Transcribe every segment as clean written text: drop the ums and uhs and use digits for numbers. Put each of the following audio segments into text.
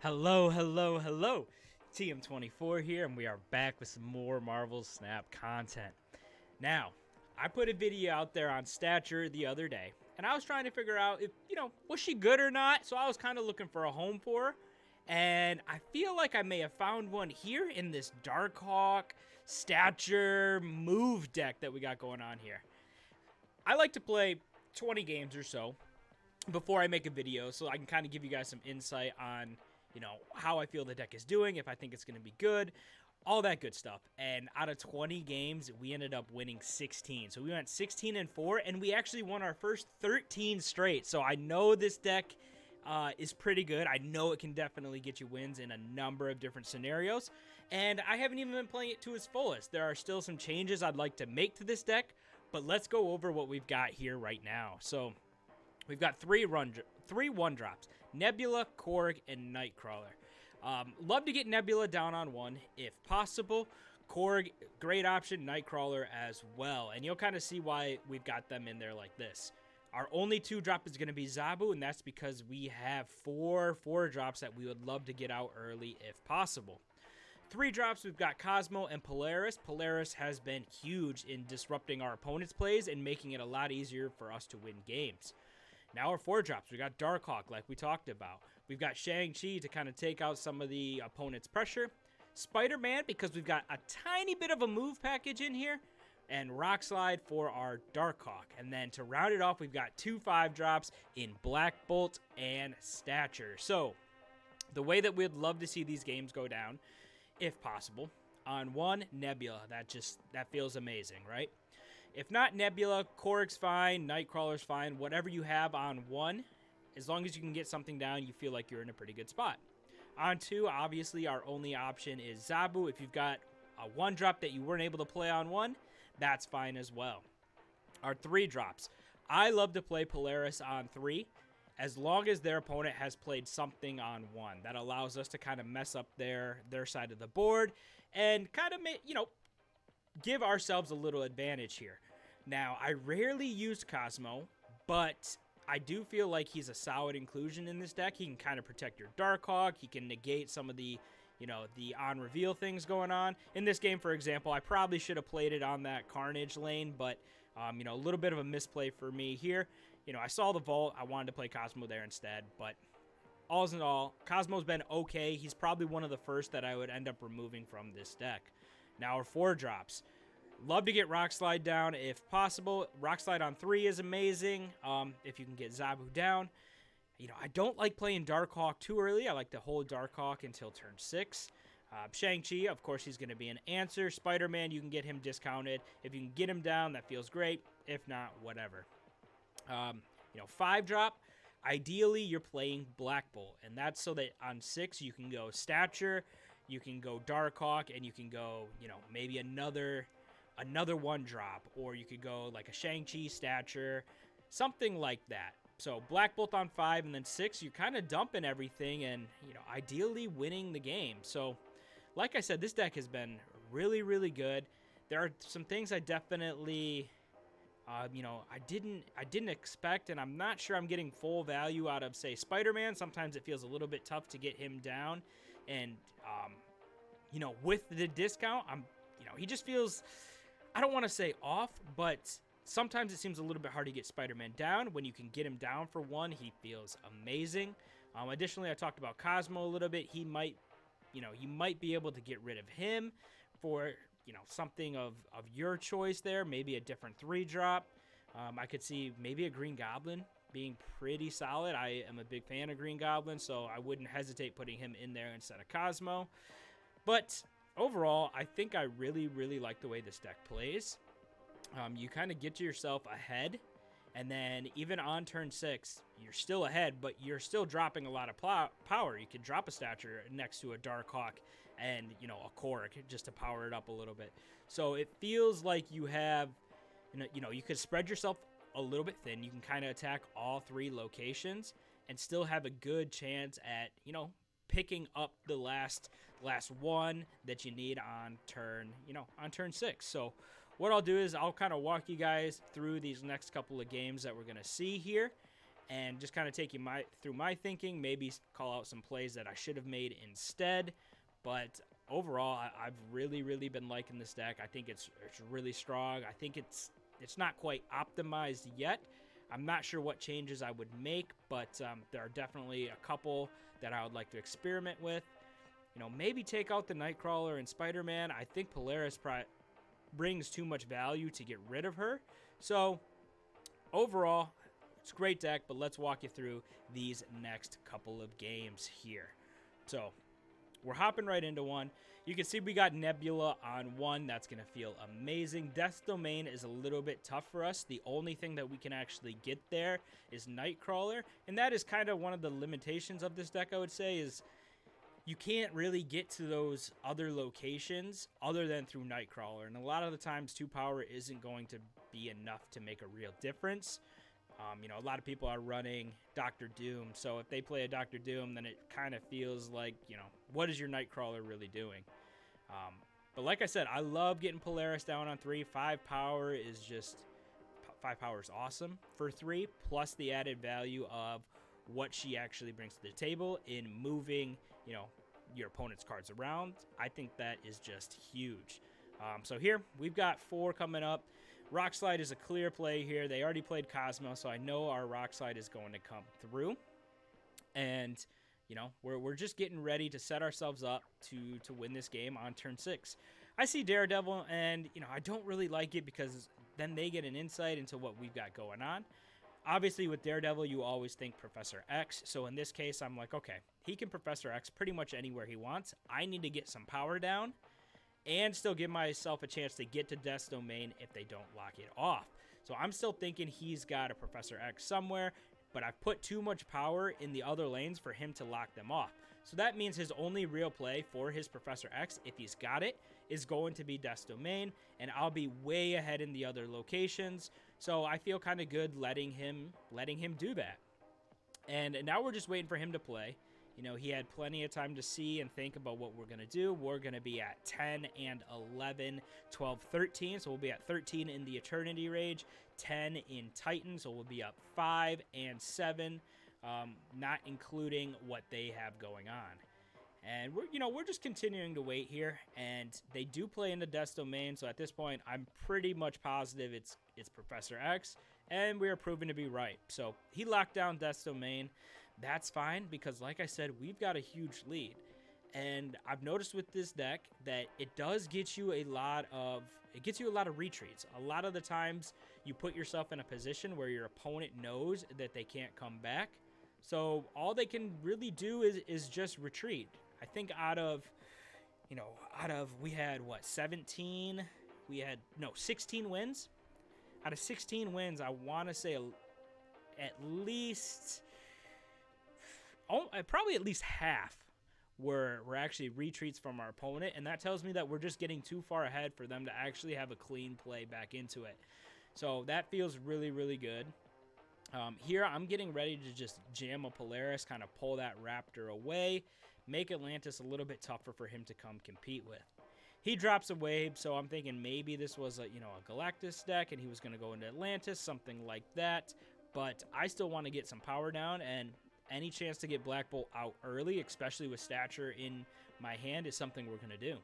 Hello, hello, hello. TM24 here, and we are back with some more Marvel Snap content. Now, I put a video out there on Stature the other day, and I was trying to figure out if, was she good or not? So I was kind of looking for a home for her, and I feel like I may have found one here in this Darkhawk Stature move deck that we got going on here. I like to play 20 games or so before I make a video, so I can kind of give you guys some insight on how I feel the deck is doing, if I think it's going to be good, all that good stuff. And out of 20 games, we ended up winning 16. So we went 16-4, and we actually won our first 13 straight. So I know this deck is pretty good. I know it can definitely get you wins in a number of different scenarios. And I haven't even been playing it to its fullest. There are still some changes I'd like to make to this deck, but let's go over what we've got here right now. So we've got three one drops: Nebula, Korg, and Nightcrawler. Love to get Nebula down on one if possible. Korg, great option. Nightcrawler as well. And you'll kind of see why we've got them in there like this. Our only 2-drop is going to be Zabu, and that's because we have four 4-drops that we would love to get out early if possible. 3-drops, we've got Cosmo and Polaris. Polaris has been huge in disrupting our opponent's plays and making it a lot easier for us to win games. Now our 4-drops, we got Darkhawk, like we talked about. We've got Shang-Chi to kind of take out some of the opponent's pressure. Spider-Man, because we've got a tiny bit of a move package in here. And Rock Slide for our Darkhawk. And then to round it off, we've got 2 5-drops in Black Bolt and Stature. So the way that we'd love to see these games go down, if possible, on 1, Nebula. That feels amazing, right? If not Nebula, Korg's fine, Nightcrawler's fine, whatever you have on 1, as long as you can get something down, you feel like you're in a pretty good spot. On 2, obviously, our only option is Zabu. If you've got a 1-drop that you weren't able to play on 1, that's fine as well. Our 3-drops. I love to play Polaris on 3, as long as their opponent has played something on 1. That allows us to kind of mess up their side of the board and kind of give ourselves a little advantage here. Now, I rarely use Cosmo, but I do feel like he's a solid inclusion in this deck. He can kind of protect your Darkhawk. He can negate some of the on-reveal things going on. In this game, for example, I probably should have played it on that Carnage lane, but, a little bit of a misplay for me here. I saw the Vault. I wanted to play Cosmo there instead, but all in all, Cosmo's been okay. He's probably one of the first that I would end up removing from this deck. Now, our 4-drops. Love to get Rock Slide down if possible. Rock Slide on 3 is amazing if you can get Zabu down. I don't like playing Darkhawk too early. I like to hold Darkhawk until turn 6. Shang-Chi, of course, he's going to be an answer. Spider-Man, you can get him discounted. If you can get him down, that feels great. If not, whatever. 5-drop. Ideally, you're playing Black Bolt, and that's so that on 6 you can go Stature, you can go Darkhawk, and you can go, maybe another 1-drop, or you could go like a Shang-Chi, Stature, something like that. So Black Bolt on 5, and then 6, you're kind of dumping everything and, ideally winning the game. So, like I said, this deck has been really, really good. There are some things I definitely, I didn't expect, and I'm not sure I'm getting full value out of, say, Spider-Man. Sometimes it feels a little bit tough to get him down, and, with the discount, he just feels, I don't want to say off, but sometimes it seems a little bit hard to get Spider-Man down. When you can get him down for 1, he feels amazing. Additionally, I talked about Cosmo a little bit. He might, you might be able to get rid of him for, something of your choice there. Maybe a different 3-drop. I could see maybe a Green Goblin being pretty solid. I am a big fan of Green Goblin, so I wouldn't hesitate putting him in there instead of Cosmo. But overall, I think I really, really like the way this deck plays. You kind of get yourself ahead, and then even on turn 6, you're still ahead, but you're still dropping a lot of power. You could drop a Stature next to a Darkhawk and, a Korg just to power it up a little bit. So it feels like you have, you could spread yourself a little bit thin. You can kind of attack all 3 locations and still have a good chance at, picking up the last one that you need on turn 6. So what I'll do is I'll kind of walk you guys through these next couple of games that we're going to see here, and just kind of take you through my thinking, maybe call out some plays that I should have made instead. But overall, I've really, really been liking this deck. I think it's really strong. I think it's not quite optimized yet. I'm not sure what changes I would make, but there are definitely a couple that I would like to experiment with. Maybe take out the Nightcrawler and Spider-Man. I think Polaris brings too much value to get rid of her. So overall, it's a great deck, but let's walk you through these next couple of games here. So we're hopping right into one. You can see we got Nebula on one. That's going to feel amazing. Death's Domain is a little bit tough for us. The only thing that we can actually get there is Nightcrawler, and that is kind of one of the limitations of this deck, I would say, is you can't really get to those other locations other than through Nightcrawler. And a lot of the times, 2 power isn't going to be enough to make a real difference. A lot of people are running Dr. Doom. So if they play a Dr. Doom, then it kind of feels like, what is your Nightcrawler really doing? But like I said, I love getting Polaris down on 3. 5 power is just, 5 power is awesome for 3, plus the added value of what she actually brings to the table in moving, your opponent's cards around. I think that is just huge. So here, we've got 4 coming up. Rock Slide is a clear play here. They already played Cosmo, so I know our Rock Slide is going to come through. And, we're just getting ready to set ourselves up to win this game on turn 6. I see Daredevil, and, I don't really like it because then they get an insight into what we've got going on. Obviously, with Daredevil, you always think Professor X. So in this case, I'm like, okay, he can Professor X pretty much anywhere he wants. I need to get some power down and still give myself a chance to get to Death's Domain if they don't lock it off. So I'm still thinking he's got a Professor X somewhere, but I've put too much power in the other lanes for him to lock them off. So that means his only real play for his Professor X, if he's got it, is going to be Death's Domain, and I'll be way ahead in the other locations. So I feel kind of good letting him do that. And now we're just waiting for him to play. He had plenty of time to see and think about what we're going to do. We're going to be at 10 and 11, 12, 13. So we'll be at 13 in the Eternity Rage, 10 in Titan. So we'll be up 5 and 7, not including what they have going on. And we're just continuing to wait here, and they do play into Death's Domain. So at this point, I'm pretty much positive it's Professor X, and we are proven to be right. So he locked down Death's Domain. That's fine because, like I said, we've got a huge lead, and I've noticed with this deck that it does get you a lot of retreats. A lot of the times, you put yourself in a position where your opponent knows that they can't come back. So all they can really do is just retreat. I think we had 17? 16 wins. Out of 16 wins, I want to say at least, probably at least half were actually retreats from our opponent, and that tells me that we're just getting too far ahead for them to actually have a clean play back into it. So that feels really, really good. Here, I'm getting ready to just jam a Polaris, kind of pull that Raptor away, make Atlantis a little bit tougher for him to come compete with. He drops a wave, so I'm thinking maybe this was a Galactus deck, and he was going to go into Atlantis, something like that. But I still want to get some power down, and any chance to get Black Bolt out early, especially with Stature in my hand, is something we're going to do.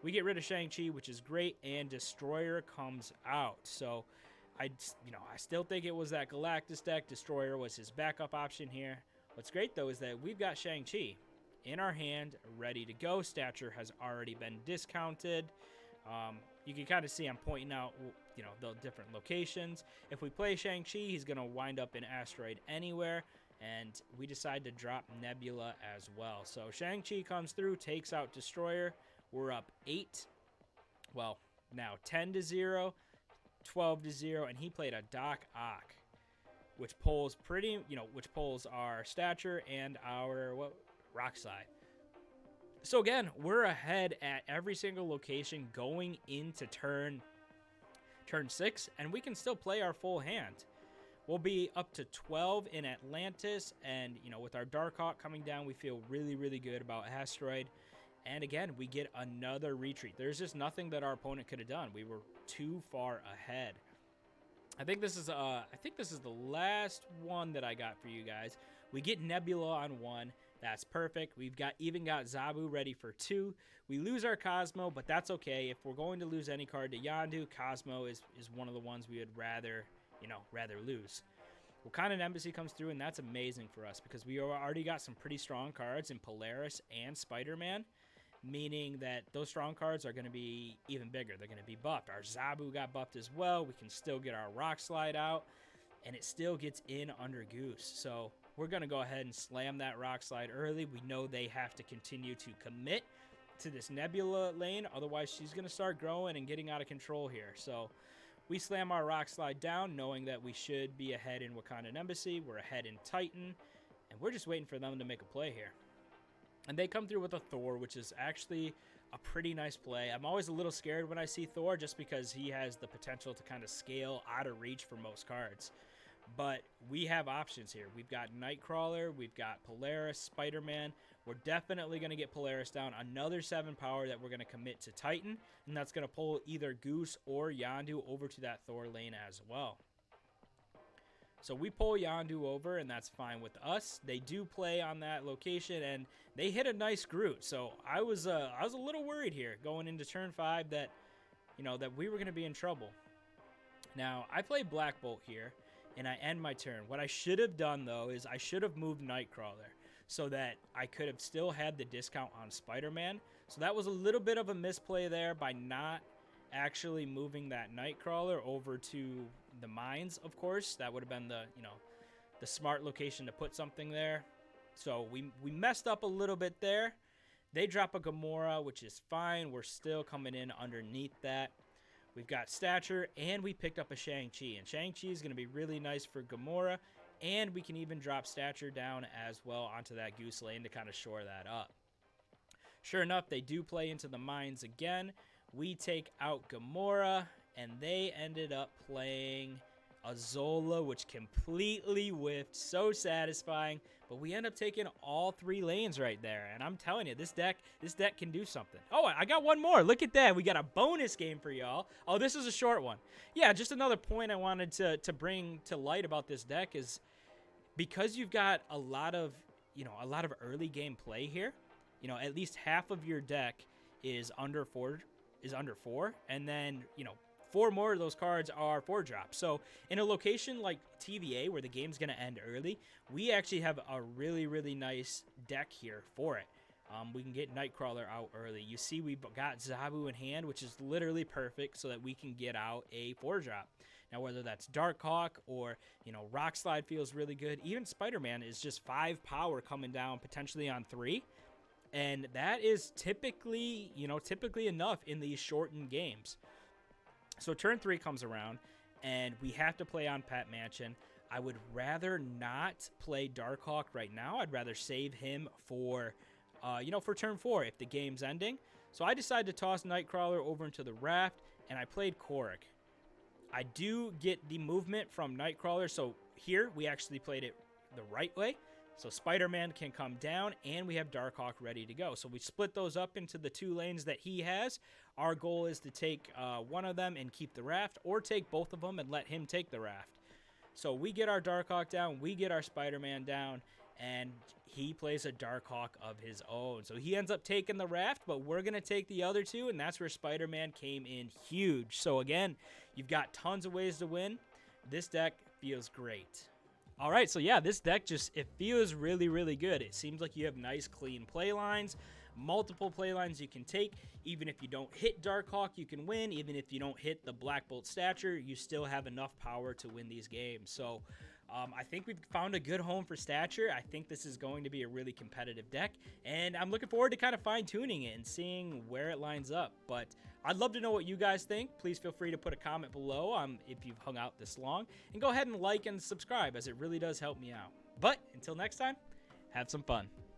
We get rid of Shang-Chi, which is great, and Destroyer comes out. So I still think it was that Galactus deck. Destroyer was his backup option here. What's great, though, is that we've got Shang-Chi in our hand, ready to go. Stature has already been discounted. You can kind of see I'm pointing out, the different locations. If we play Shang-Chi, he's going to wind up in Asteroid Anywhere, and we decide to drop Nebula as well. So Shang-Chi comes through, takes out Destroyer. We're up 8. Well, now 10-0, 12-0, and he played a Darkhawk, which pulls our Stature and our Rock Slide. So again, we're ahead at every single location going into turn 6, and we can still play our full hand. We'll be up to 12 in Atlantis, and with our Darkhawk coming down, we feel really, really good about Asteroid. And again, we get another retreat. There's just nothing that our opponent could have done. We were too far ahead. I think this is the last one that I got for you guys. We get Nebula on 1. That's perfect. We've even got Zabu ready for 2. We lose our Cosmo, but that's okay. If we're going to lose any card to Yondu, Cosmo is one of the ones we would rather lose. Wakandan Embassy comes through, and that's amazing for us because we already got some pretty strong cards in Polaris and Spider-Man, meaning that those strong cards are going to be even bigger. They're going to be buffed. Our Zabu got buffed as well. We can still get our Rock Slide out, and it still gets in under Goose. So we're going to go ahead and slam that Rock Slide early. We know they have to continue to commit to this Nebula lane. Otherwise, she's going to start growing and getting out of control here. So we slam our Rock Slide down, knowing that we should be ahead in Wakandan Embassy. We're ahead in Titan, and we're just waiting for them to make a play here. And they come through with a Thor, which is actually a pretty nice play. I'm always a little scared when I see Thor just because he has the potential to kind of scale out of reach for most cards. But we have options here. We've got Nightcrawler, we've got Polaris, Spider-Man. We're definitely going to get Polaris down. Another 7 power that we're going to commit to Titan, and that's going to pull either Goose or Yondu over to that Thor lane as well. So we pull Yondu over, and that's fine with us. They do play on that location, and they hit a nice Groot. So I was a little worried here going into turn 5 that, that we were going to be in trouble. Now, I play Black Bolt here, and I end my turn. What I should have done, though, is I should have moved Nightcrawler so that I could have still had the discount on Spider-Man. So that was a little bit of a misplay there by not actually moving that Nightcrawler over to the mines, of course. That would have been the smart location to put something there. So we messed up a little bit there. They drop a Gamora, which is fine. We're still coming in underneath that. We've got Stature, and we picked up a Shang-Chi. And Shang-Chi is going to be really nice for Gamora. And we can even drop Stature down as well onto that Goose lane to kind of shore that up. Sure enough, they do play into the mines again. We take out Gamora, and they ended up playing Azola, which completely whiffed. So satisfying. But we end up taking all 3 lanes right there. And I'm telling you, this deck can do something. Oh, I got one more. Look at that. We got a bonus game for y'all. Oh, this is a short one. Yeah, just another point I wanted to bring to light about this deck is because you've got a lot of early game play here. At least half of your deck is under 4, and then 4 more of those cards are 4-drops. So in a location like TVA where the game's going to end early, we actually have a really, really nice deck here for it. We can get Nightcrawler out early. You see we've got Zabu in hand, which is literally perfect so that we can get out a 4-drop. Now, whether that's Darkhawk or, Rock Slide feels really good. Even Spider-Man is just 5 power coming down potentially on 3. And that is typically enough in these shortened games. So turn 3 comes around, and we have to play on Pat Mansion. I would rather not play Darkhawk right now. I'd rather save him for turn 4 if the game's ending. So I decided to toss Nightcrawler over into the raft, and I played Korik. I do get the movement from Nightcrawler, so here we actually played it the right way. So Spider-Man can come down, and we have Darkhawk ready to go. So we split those up into the 2 lanes that he has. Our goal is to take one of them and keep the raft, or take both of them and let him take the raft. So we get our Darkhawk down, we get our Spider-Man down, and he plays a Darkhawk of his own. So he ends up taking the raft, but we're going to take the other 2, and that's where Spider-Man came in huge. So again, you've got tons of ways to win. This deck feels great. All right, so yeah, this deck it feels really, really good. It seems like you have nice, clean play lines, multiple play lines you can take. Even if you don't hit Darkhawk, you can win. Even if you don't hit the Black Bolt Stature, you still have enough power to win these games. So I think we've found a good home for Stature. I think this is going to be a really competitive deck, and I'm looking forward to kind of fine-tuning it and seeing where it lines up. But I'd love to know what you guys think. Please feel free to put a comment below if you've hung out this long, and go ahead and like and subscribe, as it really does help me out. But until next time, have some fun.